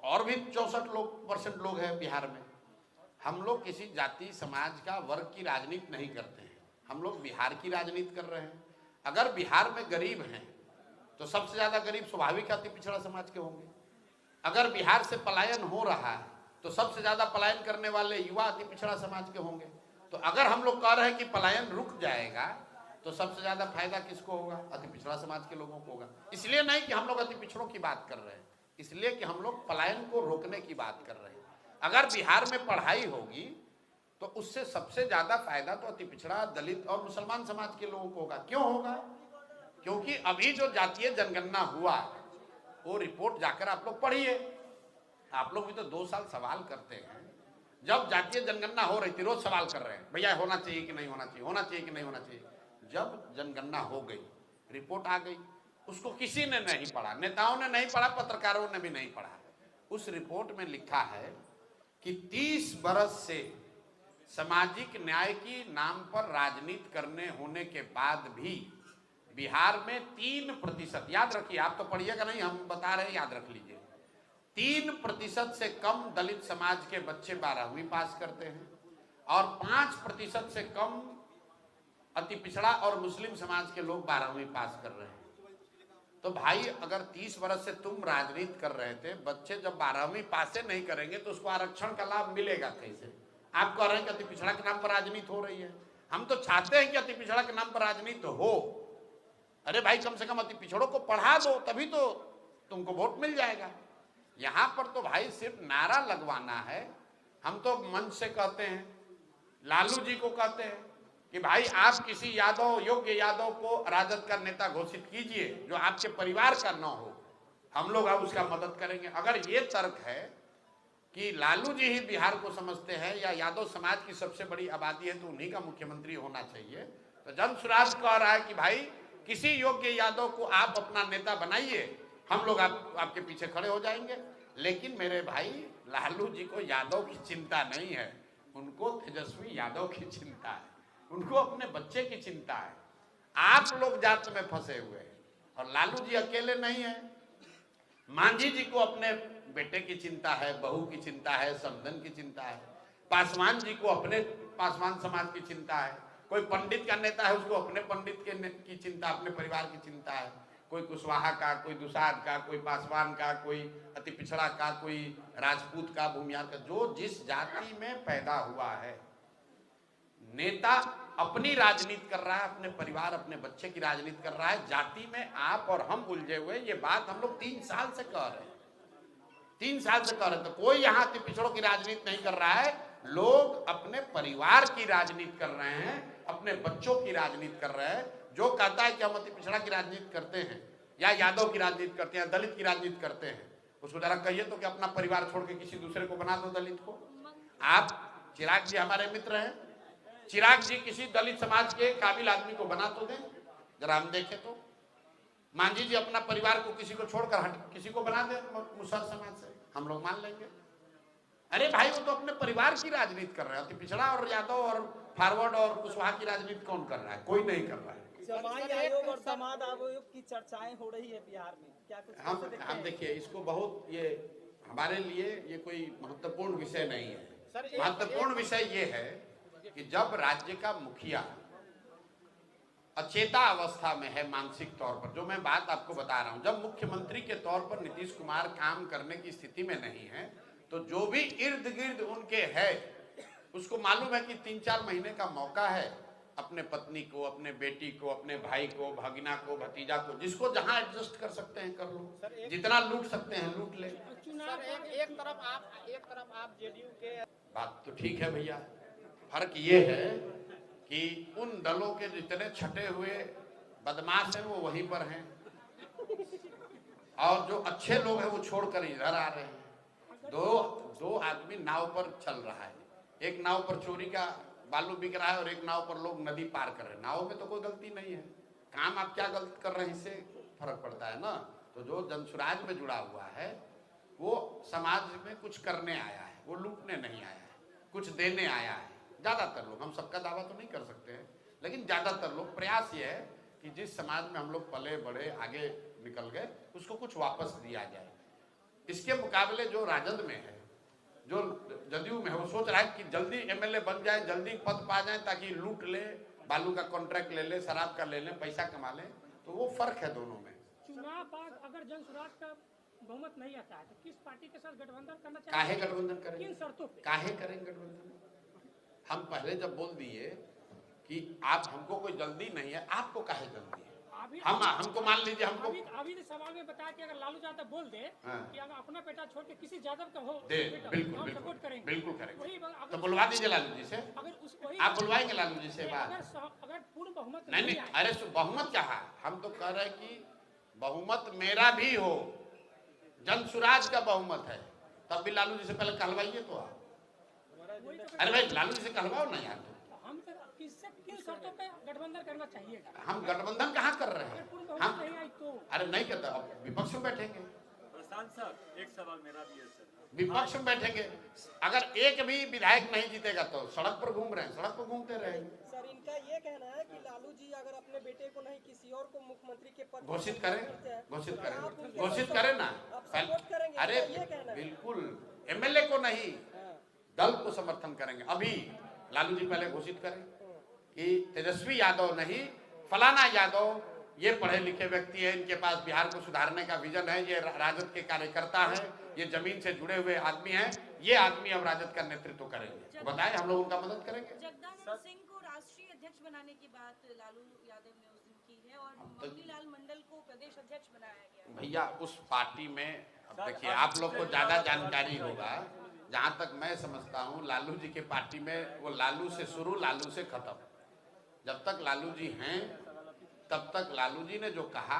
और भी 64% लोग हैं बिहार में। हम लोग किसी जाति समाज का, वर्ग की राजनीति नहीं करते हैं, हम लोग बिहार की राजनीति कर रहे हैं। अगर बिहार में गरीब हैं तो सबसे ज्यादा गरीब स्वाभाविक अति पिछड़ा समाज के होंगे। अगर बिहार से पलायन हो रहा है तो सबसे ज्यादा पलायन करने वाले युवा अति पिछड़ा समाज के होंगे। तो अगर हम लोग कह रहे हैं कि पलायन रुक जाएगा तो सबसे ज्यादा फायदा किसको होगा? अति पिछड़ा समाज के लोगों को होगा। इसलिए नहीं कि हम लोग अति पिछड़ों की बात कर रहे हैं, इसलिए कि हम लोग पलायन को रोकने की बात कर रहे हैं। अगर बिहार में पढ़ाई होगी तो उससे सबसे ज्यादा फायदा तो अति पिछड़ा, दलित और मुसलमान समाज के लोगों को होगा। क्यों होगा? क्योंकि अभी जो जातीय जनगणना हुआ वो रिपोर्ट जाकर आप लोग पढ़िए। आप लोग भी तो 2 साल सवाल करते हैं। जब जातीय जनगणना हो रही थी रोज सवाल कर रहे हैं, भैया होना चाहिए कि नहीं होना चाहिए, होना चाहिए कि नहीं होना चाहिए। जब जनगणना हो गई, रिपोर्ट आ गई, उसको किसी ने नहीं पढ़ा, नेताओं ने नहीं पढ़ा, पत्रकारों ने भी नहीं पढ़ा। उस रिपोर्ट में लिखा है कि 30 बरस से सामाजिक न्याय की नाम पर राजनीति करने होने के बाद भी बिहार में 3%, याद रखिए, आप तो पढ़िएगा नहीं, हम बता रहे हैं, याद रख लीजिए, 3% से कम दलित समाज के बच्चे 12वीं पास करते हैं और 5% से कम अति पिछड़ा और मुस्लिम समाज के लोग 12वीं पास कर रहे हैं। तो भाई अगर 30 वर्ष से तुम राजनीति कर रहे थे, बच्चे जब 12वीं पास से नहीं करेंगे तो उसको आरक्षण का लाभ मिलेगा कैसे? आप कह रहे हैं कि अति पिछड़ा के नाम पर राजनीति हो रही है। हम तो चाहते हैं कि अति पिछड़ा के नाम पर राजनीति हो। अरे भाई कम से कम अति पिछड़ों को पढ़ा दो, तभी तो तुमको वोट मिल जाएगा। यहां पर तो भाई सिर्फ नारा लगवाना है। हम तो मंच से कहते हैं, लालू जी को कहते हैं कि भाई आप किसी यादव, योग्य यादव को राजद का नेता घोषित कीजिए जो आपके परिवार का न हो, हम लोग अब उसका मदद करेंगे। अगर ये तर्क है कि लालू जी ही बिहार को समझते हैं या यादव समाज की सबसे बड़ी आबादी है तो उन्हीं का मुख्यमंत्री होना चाहिए, तो जनसुराज कह रहा है कि भाई किसी योग्य यादव को आप अपना नेता बनाइए, हम लोग आपके पीछे खड़े हो जाएंगे। लेकिन मेरे भाई लालू जी को यादव की चिंता नहीं है, उनको तेजस्वी यादव की चिंता है, उनको अपने बच्चे की चिंता है। आप लोग जात में फंसे हुए हैं और लालू जी अकेले नहीं है। मांझी जी को अपने बेटे की चिंता है, बहू की चिंता है, समधन की चिंता है। पासवान जी को अपने पासवान समाज की चिंता है। कोई पंडित का नेता है, उसको अपने पंडित की चिंता, अपने परिवार की चिंता है। कोई कुशवाहा का, कोई दुसाद का, कोई पासवान का, कोई अति पिछड़ा का, कोई राजपूत का, भूमियार का, जो जिस जाति में पैदा हुआ है, नेता अपनी राजनीति कर रहा है, अपने परिवार अपने बच्चे की राजनीति कर रहा है। जाति में आप और हम उलझे हुए, ये बात हम लोग 3 साल से कह रहे हैं, 3 साल से कह रहे हैं। तो कोई यहाँ अति पिछड़ों की राजनीति नहीं कर रहा है, लोग अपने परिवार की राजनीति कर रहे हैं, अपने बच्चों की राजनीति कर रहे हैं। जो कहता है कि हम अति पिछड़ा की राजनीति करते हैं या यादव की राजनीति करते हैं, दलित की राजनीति करते हैं, उसको जरा कहिए तो कि अपना परिवार छोड़ के किसी दूसरे को बना दो दलित को। आप चिराग जी हमारे मित्र हैं, चिराग जी किसी दलित समाज के काबिल आदमी को बना तो दें, जरा हम देखें तो। मांझी जी अपना परिवार को किसी को छोड़कर किसी को बना दे मुसहर समाज से, हम लोग मान लेंगे। अरे भाई, वो तो अपने परिवार की राजनीति कर रहे हैं। अति पिछड़ा और यादव और फॉरवर्ड और कुशवाहा की राजनीति कौन कर रहा है? कोई नहीं कर रहा है। जमाई आयोग और दामाद आयोग की चर्चाएं हो रही है बिहार में, क्या कुछ हम देखिए इसको बहुत, ये हमारे लिए ये कोई महत्वपूर्ण विषय नहीं है। महत्वपूर्ण विषय ये है कि जब राज्य का मुखिया अचेता अवस्था में है मानसिक तौर पर, जो मैं बात आपको बता रहा हूं, जब मुख्यमंत्री के तौर पर नीतीश कुमार काम करने की स्थिति में नहीं है, तो जो भी इर्द गिर्द उनके है उसको मालूम है कि 3-4 महीने का मौका है अपने पत्नी को, अपने बेटी को, अपने भाई को, भगिना को, भतीजा को, जिसको जहां एडजस्ट कर सकते हैं कर लो, जितना लूट सकते हैं लूट ले। एक तरफ आप जेडीयू के, बात तो ठीक है भैया, फर्क ये है कि उन दलों के जितने छटे हुए बदमाश हैं वो वहीं पर हैं, और जो अच्छे लोग हैं वो छोड़कर इधर आ रहे हैं। दो आदमी नाव पर चल रहा है, एक नाव पर चोरी का बालू बिक रहा है और एक नाव पर लोग नदी पार कर रहे हैं। नाव में तो कोई गलती नहीं है, काम आप क्या गलत कर रहे हैं इससे फर्क पड़ता है ना। तो जो जनसुराज में जुड़ा हुआ है वो समाज में कुछ करने आया है, वो लूटने नहीं आया है, कुछ देने आया है। ज्यादातर लोग, हम सबका दावा तो नहीं कर सकते हैं, लेकिन ज्यादातर लोग, प्रयास ये है कि जिस समाज में हम लोग पले बड़े आगे निकल गए उसको कुछ वापस दिया जाए। इसके मुकाबले जो राजद में है, जो जदयू में है, वो सोच रहा है कि जल्दी एमएलए बन जाए, जल्दी पद पा जाए ताकि लूट ले, बालू का कॉन्ट्रैक्ट ले ले, शराब का ले ले, पैसा कमा ले। तो वो फर्क है दोनों में। चुनाव बाद अगर जनसुराज का बहुमत नहीं आता है तो किस पार्टी के साथ गठबंधन करना चाहिए? काहे गठबंधन करेंगे? किन शर्तों पे? काहे करेंगे गठबंधन? हम पहले जब बोल दिए कि आप, हमको कोई जल्दी नहीं है, आपको काहे जल्दी है? हमको मान लीजिए, हमको अभी सवाल में बताया कि अगर लालू यादव बोल दे कि अगर अपना बेटा छोड़ के किसी यादव का हो दे, बिल्कुल सपोर्ट करेंगे, बिल्कुल करेंगे। तो बुलवा दीजिए लालू जी से, आप बुलवाएंगे लालू जी से बात? अगर पूर्ण बहुमत नहीं, अरे बहुमत क्या है, हम तो कह रहे हैं कि बहुमत मेरा भी हो, जनसुराज का बहुमत है, तब भी लालू जी से पहले कहलवाइए तो आप। अरे भाई लालू जी से कहलवाओ ना यार। हम किन शर्तों पे गठबंधन करना चाहिए? हम गठबंधन कहाँ कर रहे हैं? हम नहीं आई तो अरे नहीं करते, अब विपक्ष में बैठेंगे। प्रशांत साहब, एक सवाल मेरा भी है सर। विपक्ष में बैठेंगे, अगर एक भी विधायक नहीं जीतेगा तो सड़क पर घूम रहे हैं, सड़क पर घूमते रहेंगे। सर, इनका ये कहना है कि लालू जी अगर अपने बेटे को नहीं किसी और को मुख्यमंत्री के पद घोषित करें, घोषित करें, घोषित करें ना। अरे बिल्कुल, एमएलए को नहीं, दल को समर्थन करेंगे। अभी लालू जी पहले घोषित करें कि तेजस्वी यादव नहीं, फलाना यादव, ये पढ़े लिखे व्यक्ति है, इनके पास बिहार को सुधारने का विजन है, ये राजद के कार्यकर्ता है, ये जमीन से जुड़े हुए आदमी हैं, ये आदमी अब राजद का नेतृत्व करेंगे। तो बताएं, हम लोग उनका मदद करेंगे। जगदानंद सिंह को राष्ट्रीय अध्यक्ष बनाने की बात लालू यादव ने उस दिन की है और मौनीलाल मंडल को प्रदेश अध्यक्ष बनाया गया। भैया उस पार्टी में, अब देखिए आप लोग को ज्यादा जानकारी होगा, जहां तक मैं समझता हूं लालू जी के पार्टी में वो लालू से शुरू, लालू से खत्म। जब तक लालू जी हैं तब तक लालू जी ने जो कहा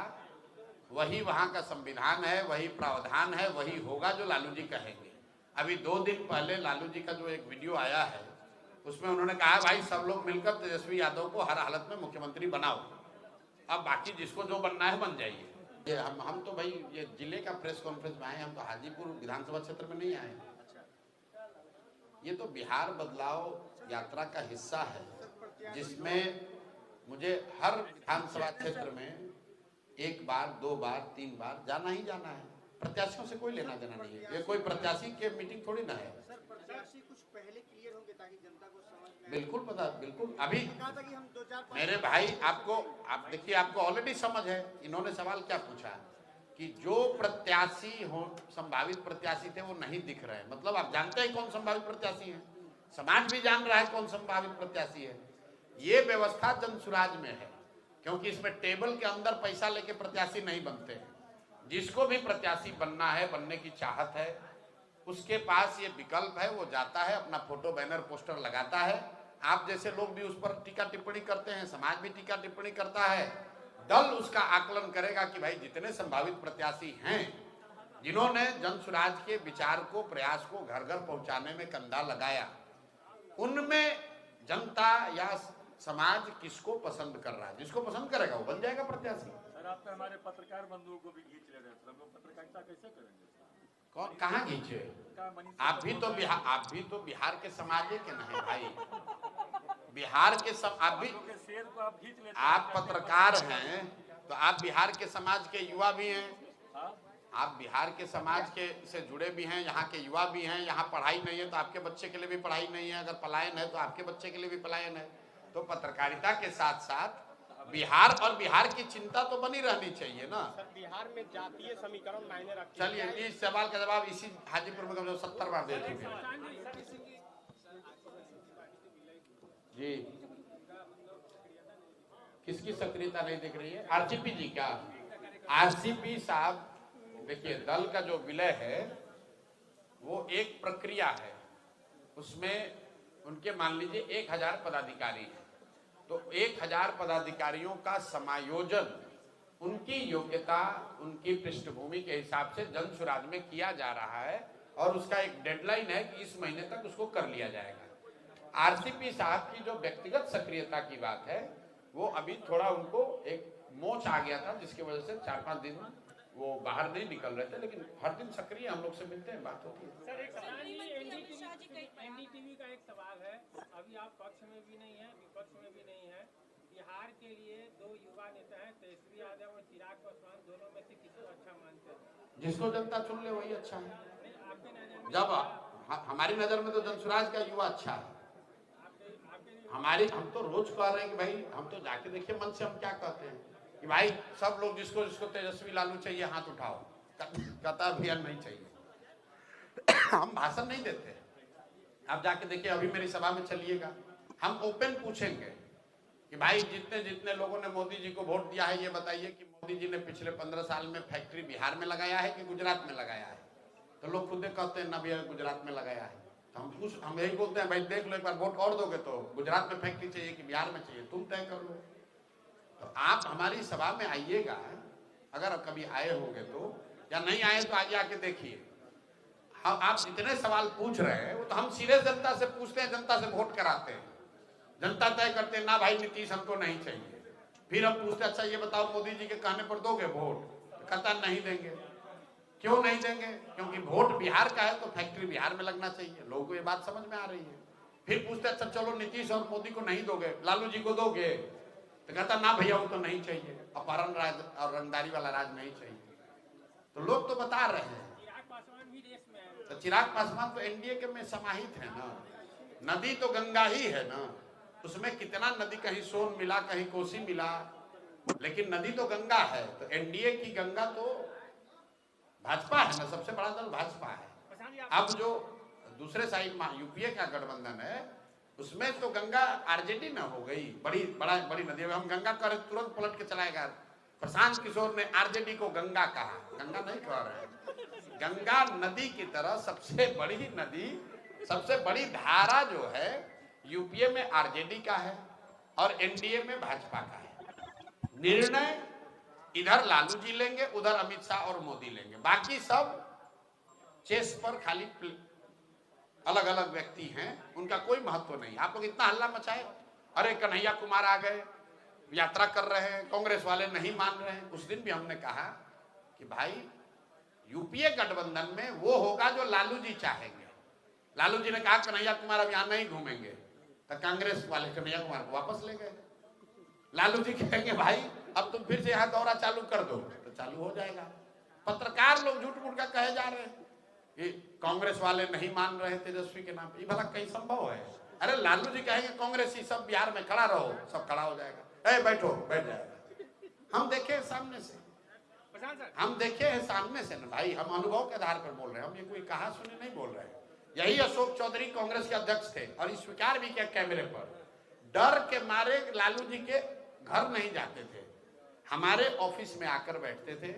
वही वहां का संविधान है, वही प्रावधान है, वही होगा जो लालू जी कहेंगे। अभी 2 दिन पहले लालू जी का जो एक वीडियो आया है उसमें उन्होंने कहा भाई सब लोग मिलकर तेजस्वी यादव को हर हालत में मुख्यमंत्री बनाओ, अब बाकी जिसको जो बनना है बन जाइए। ये हम तो भाई ये जिले का प्रेस कॉन्फ्रेंस में आए, हम तो हाजीपुर विधानसभा क्षेत्र में नहीं आए। ये तो बिहार बदलाव यात्रा का हिस्सा है, जिसमें मुझे हर विधानसभा क्षेत्र में 1 बार 2 बार 3 बार जाना ही जाना है। प्रत्याशियों से कोई लेना देना नहीं है, ये कोई प्रत्याशी के मीटिंग थोड़ी ना है। सर, प्रत्याशी कुछ पहले क्लियर होंगे ताकि जनता को समझ में बिल्कुल पता, बिल्कुल। अभी कहा था कि हम 2-4 मेरे भाई आपको, आप देखिए, आपको ऑलरेडी समझ है। इन्होंने सवाल क्या पूछा कि जो प्रत्याशी हो, संभावित प्रत्याशी थे, वो नहीं दिख रहे हैं। मतलब आप जानते हैं कौन संभावित प्रत्याशी है, समाज भी जान रहा है कौन संभावित प्रत्याशी है। ये व्यवस्था जनसुराज में है, क्योंकि इसमें टेबल के अंदर पैसा लेके प्रत्याशी नहीं बनते हैं। जिसको भी प्रत्याशी बनना है, बनने की चाहत है, उसके पास ये विकल्प है। वो जाता है, अपना फोटो, बैनर, पोस्टर लगाता है। आप जैसे लोग भी उस पर टीका टिप्पणी करते हैं, समाज भी टीका टिप्पणी करता है। दल उसका आकलन करेगा कि भाई जितने संभावित प्रत्याशी हैं, जिन्होंने जनसुराज के विचार को, प्रयास को घर घर पहुंचाने में कंधा लगाया, उनमें जनता या समाज किसको पसंद कर रहा है। जिसको पसंद करेगा वो बन जाएगा प्रत्याशी। सर आप तो हमारे पत्रकार बंधुओं को भी खींच ले रहे थे, हम लोग पत्रकारिता कैसे करेंगे? कौन कहाँ खींचे? आप भी तो बिहार के समाज के नहीं भाई। बिहार के आप भी, शेर को आप खींच लेते, आप पत्रकार हैं तो आप बिहार के समाज के युवा भी हैं। आप बिहार के समाज के से जुड़े भी हैं, यहाँ के युवा भी हैं। यहाँ पढ़ाई नहीं है तो आपके बच्चे के लिए भी पढ़ाई नहीं है, अगर पलायन है तो आपके बच्चे के लिए भी पलायन है। तो पत्रकारिता के साथ साथ बिहार और बिहार की चिंता तो बनी रहनी चाहिए ना। बिहार में जातीय समीकरण मायने रखते चलिए, इस सवाल का जवाब इसी हाजीपुर में कम से कम 70 बार दे चुके हैं जी। किसकी सक्रियता नहीं दिख रही है? आरसीपी जी का। आरसीपी साहब, देखिए, दल का जो विलय है वो एक प्रक्रिया है। उसमें उनके मान लीजिए 1000 पदाधिकारी हैं, तो 1000 पदाधिकारियों का समायोजन उनकी योग्यता, उनकी पृष्ठभूमि के हिसाब से जनसुराज में किया जा रहा है, और उसका एक डेडलाइन है कि इस महीने तक उसको कर लिया जाएगा। आरसीपी साहब की जो व्यक्तिगत सक्रियता की बात है, वो अभी थोड़ा उनको एक मोच आ गया था, जिसकी वजह से 4-5 दिन वो बाहर नहीं निकल रहे थे, लेकिन हर दिन सक्रिय हम लोग से मिलते हैं, बात होती है। सर एक सवाल, एनडीटीवी का एक सवाल है। अभी आप पक्ष में भी नहीं है, विपक्ष में भी नहीं है। बिहार के लिए 2 युवा नेता हैं, तेजस्वी यादव और चिराग पासवान, दोनों में से किसको अच्छा मानते हैं? जिसको जनता चुन ले वही अच्छा है। आपके नजर में? जब हमारी नजर में तो जनसुराज का युवा अच्छा है। हम तो रोज कह रहे हैं कि भाई, हम तो जाके देखिए मन से हम क्या कहते हैं कि भाई सब लोग जिसको जिसको तेजस्वी लालू चाहिए हाथ उठाओ, कहता अभियान नहीं चाहिए। हम भाषण नहीं देते। आप जाके देखिए, अभी मेरी सभा में चलिएगा, हम ओपन पूछेंगे कि भाई जितने जितने लोगों ने मोदी जी को वोट दिया है, ये बताइए कि मोदी जी ने पिछले 15 साल में फैक्ट्री बिहार में लगाया है कि गुजरात में लगाया है? तो लोग खुद कहते हैं ना भैया गुजरात में लगाया है। तो हम यही बोलते हैं भाई देख लो, एक बार वोट और दोगे तो गुजरात में फैक्ट्री चाहिए कि बिहार में चाहिए, तुम तय कर लो। तो आप हमारी सभा में आइएगा, अगर कभी आए होंगे तो, या नहीं आए तो आगे आके देखिए। आप जितने सवाल पूछ रहे हैं वो तो हम सीधे जनता से पूछते हैं, जनता से वोट कराते हैं, जनता तय करते हैं ना भाई नीतीश हमको नहीं चाहिए। फिर हम पूछते अच्छा ये बताओ मोदी जी के कहने पर दोगे वोट? तो कहता नहीं देंगे। क्यों नहीं देंगे? क्योंकि वोट बिहार का है तो फैक्ट्री बिहार में लगना चाहिए। लोगों को ये बात समझ में आ रही है। फिर पूछते अच्छा चलो नीतीश और मोदी को नहीं दोगे, लालू जी को दोगे? तो कहता ना भैया वो तो नहीं चाहिए, अपहरण राज और रंगदारी वाला राज नहीं चाहिए। तो लोग तो बता रहे हैं। तो चिराग पासवान तो एनडीए के में समाहित है ना। नदी तो गंगा ही है ना, उसमें कितना नदी, कहीं सोन मिला कहीं कोसी मिला, लेकिन नदी तो गंगा है। तो एनडीए की गंगा तो भाजपा है ना, सबसे बड़ा दल भाजपा है। अब जो दूसरे साइड में यूपीए का गठबंधन है, उसमें तो गंगा आरजेडी में हो गई, बड़ी नदी। हम गंगा कर तुरंत पलट के चलाएगा। प्रशांत किशोर ने आरजेडी को गंगा कहा, गंगा नहीं कह रहे हैं। गंगा नदी की तरह सबसे बड़ी नदी, सबसे बड़ी धारा जो है यूपीए में आरजेडी का है और एनडीए में भाजपा का है। निर्णय इधर लालू जी लेंगे, उधर अमित शाह और मोदी लेंगे। बाकी सब चेस पर खाली अलग अलग व्यक्ति हैं, उनका कोई महत्व नहीं। आप लोग इतना हल्ला मचाए, अरे कन्हैया कुमार आ गए, यात्रा कर रहे हैं, कांग्रेस वाले नहीं मान रहे हैं। उस दिन भी हमने कहा कि भाई यूपीए गठबंधन में वो होगा जो लालू जी चाहेंगे। लालू जी ने कहा कन्हैया कुमार अब यहाँ नहीं घूमेंगे, तो कांग्रेस वाले कन्हैया कुमार को वापस ले गए। लालू जी कहेंगे भाई अब तुम फिर से यहाँ दौरा चालू कर दो, तो चालू हो जाएगा। पत्रकार लोग झूठ मूठ का कहे जा रहे हैं कि कांग्रेस वाले नहीं मान रहे तेजस्वी के नाम पे। ये भला कहीं संभव है? अरे लालू जी कहेंगे कांग्रेसी सब बिहार में खड़ा रहो, सब खड़ा हो जाएगा, ए बैठो, बैठ जाएगा। हम देखे हैं सामने से, हम देखे हैं सामने से ना भाई, हम अनुभव के आधार पर बोल रहे हैं, हम ये कोई कहा सुने नहीं बोल रहे हैं। यही अशोक चौधरी कांग्रेस के अध्यक्ष थे और स्वीकार भी किया कैमरे पर, डर के मारे लालू जी के घर नहीं जाते थे, हमारे ऑफिस में आकर बैठते थे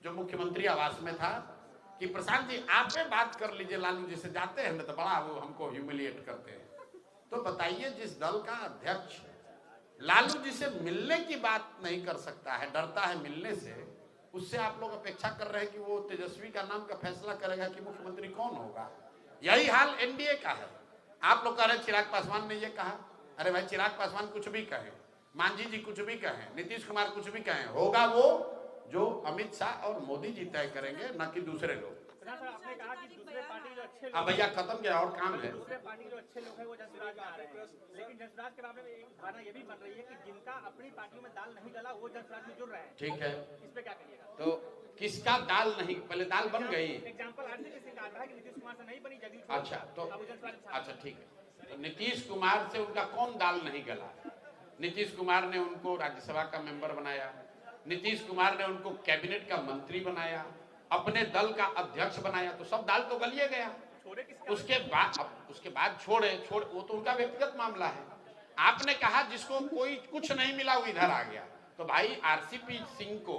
जो मुख्यमंत्री आवास में था कि प्रशांत जी आप पे बात कर लीजिए, लालू जी से जाते हैं ना तो बड़ा वो हमको ह्यूमिलिएट करते हैं। तो बताइए, जिस दल का अध्यक्ष लालू जी से मिलने की बात नहीं कर सकता है, डरता है मिलने से, उससे आप लोग अपेक्षा कर रहे हैं कि वो तेजस्वी का नाम का फैसला करेगा कि मुख्यमंत्री कौन होगा। यही हाल एनडीए का है। आप लोग कह रहे हैं चिराग पासवान ने ये कहा, अरे भाई चिराग पासवान कुछ भी कहे, मांझी जी कुछ भी कहें, नीतीश कुमार कुछ भी कहें, होगा वो जो अमित शाह और मोदी जी तय करेंगे, न कि दूसरे लोग। आपने कहा कि दूसरे पार्टी जो अच्छे हाँ भैया खत्म किया और काम है। दूसरे पार्टी जो अच्छे लोग हैं वो जनसुराज में आ रहे हैं, लेकिन जनसुराज के मामले में एक धारणा ये भी बन रही है कि जिनका अपनी पार्टी में दाल नहीं डला वो जनसुराज में जुड़ रहे हैं। ठीक है, इस पे क्या कहिएगा? तो किसका दाल नहीं, पहले दाल बन गई। एग्जाम्पल आरसीपी सिंह का है कि नीतीश कुमार से नहीं बनी, जदयू अच्छा तो अच्छा ठीक है, तो नीतीश कुमार से उनका कौन दाल नहीं गला? नीतीश कुमार ने उनको राज्यसभा का मेंबर बनाया, नीतीश कुमार ने उनको कैबिनेट का मंत्री बनाया, अपने दल का अध्यक्ष बनाया, तो सब दाल तो गलिए गया। उसके बाद छोड़े वो तो उनका व्यक्तिगत मामला है। आपने कहा जिसको कोई कुछ नहीं मिला वो इधर आ गया, तो भाई आरसीपी सिंह को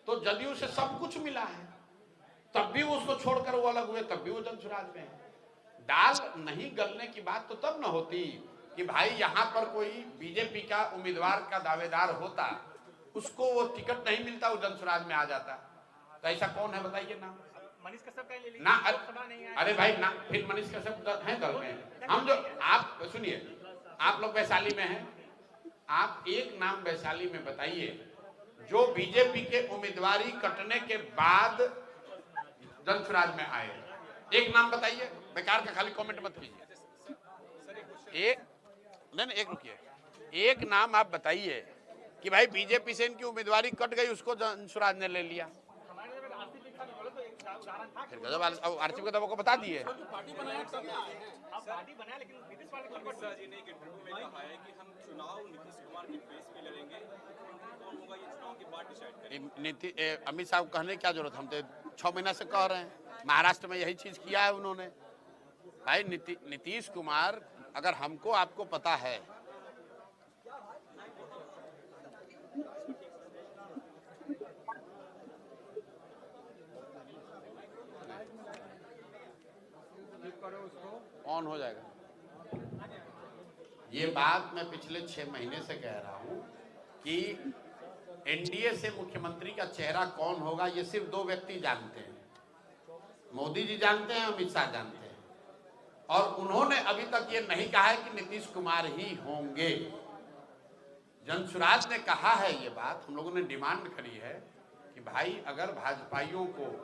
तो जदयू से सब कुछ मिला है, तब भी उसको छोड़कर वो अलग हुए, तब भी वो जनसुराज में है। दाल नहीं गलने की बात तो तब न होती कि भाई यहाँ पर कोई बीजेपी का उम्मीदवार का दावेदार होता, उसको वो टिकट नहीं मिलता, वो जनसुराज में आ जाता। तो ऐसा कौन है बताइए ना? मनीष कश्यप का ले लीजिए ना अरे भाई ना, फिर मनीष कश्यप है दल में। हम जो आप सुनिए, आप लोग वैशाली में हैं, आप एक नाम वैशाली में बताइए जो बीजेपी के उम्मीदवारी कटने के बाद जनसुराज में आए, एक नाम बताइए। बेकार का खाली कमेंट मत कीजिए। एक नहीं, एक रुकिए, एक नाम आप बताइए कि भाई बीजेपी से इनकी उम्मीदवारी कट गई, उसको जनसुराज ने ले लिया। फिर गजब आरसीपी का दबा को बता दिए। पार्टी बनाया लेकिन नीतीश कुमार जी ने एक इंटरव्यू में कहा है कि हम चुनाव नीतीश कुमार के बेस पे लड़ेंगे, कौन होगा ये चुनाव की बात डिसाइड करेंगे। अमित शाह को कहने की क्या जरूरत, हम तो 6 महीना से कह रहे हैं, महाराष्ट्र में यही चीज किया है उन्होंने। भाई नीतीश कुमार, अगर हमको आपको पता है ऑन हो जाएगा। ये बात मैं पिछले 6 महीने से कह रहा हूं कि एनडीए से मुख्यमंत्री का चेहरा कौन होगा ये सिर्फ 2 व्यक्ति जानते हैं, मोदी जी जानते हैं, अमित शाह जानते हैं, और उन्होंने अभी तक ये नहीं कहा है कि नीतीश कुमार ही होंगे। जनसुराज ने कहा है ये बात, हम लोगों ने डिमांड करी है कि भाई अगर भाजपाइयों को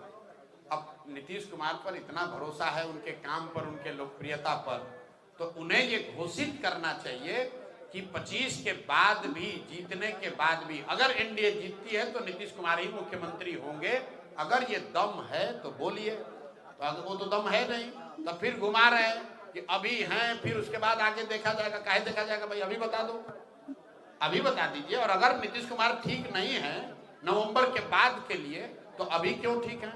अब नीतीश कुमार पर इतना भरोसा है, उनके काम पर, उनके लोकप्रियता पर, तो उन्हें ये घोषित करना चाहिए कि 25 के बाद भी, जीतने के बाद भी, अगर एनडीए जीतती है तो नीतीश कुमार ही मुख्यमंत्री होंगे। अगर ये दम है तो बोलिए, तो अगर वो तो दम है नहीं तो फिर घुमा रहे हैं कि अभी हैं, फिर उसके बाद आगे देखा जाएगा। काहे देखा जाएगा भाई, अभी बता दो, अभी बता दीजिए। और अगर नीतीश कुमार ठीक नहीं है नवंबर के बाद के लिए, तो अभी क्यों ठीक है?